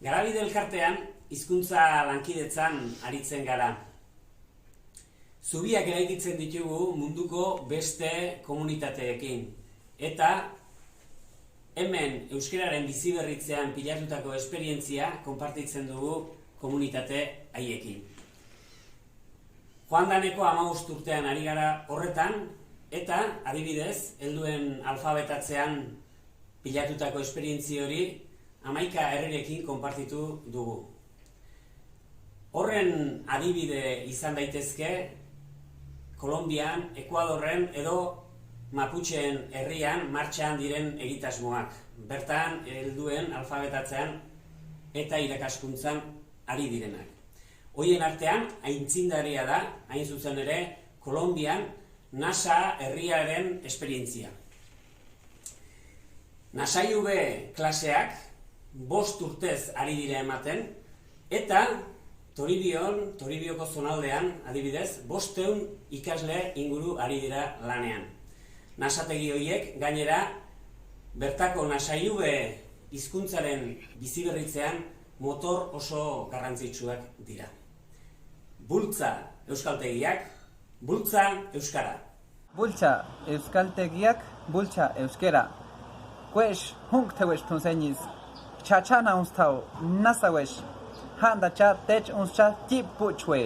Garabide elkartean, hizkuntza lankidetzan aritzen gara. Zubiak eraikitzen ditugu munduko beste komunitateekin. Eta hemen euskararen biziberritzean pilatutako esperientzia konpartitzen dugu komunitate haiekin. Joan daneko 15 urtean ari gara horretan, eta adibidez, helduen alfabetatzean pilatutako esperientzia hori 11 herrirekin konpartitu dugu. Horren adibide izan daitezke Kolonbian, Ekuadorren edo Maputxeen herrian martxan diren egitasmoak. Bertan, helduen alfabetatzean eta irakaskuntzan ari direnak. Horien artean, aitzindaria da, hain zuzen ere, Kolonbian NASA herriaren esperientzia. Nasai-UB klaseak 5 urtez ari dira ematen, eta Toribioko zonaldean, adibidez, 500 ikasle inguru ari dira lanean. Nasategi horiek, gainera, bertako Nasai-UB hizkuntzaren biziberritzean motor oso garrantzitsuak dira. Bultza euskaltegiak, bultza euskara. Bultza euskaltegiak, bultza euskara. Kuesh hunk tewesh tunzeniz, txatxana unstau, nasawes, handa txat tech unstxat tip puchwe.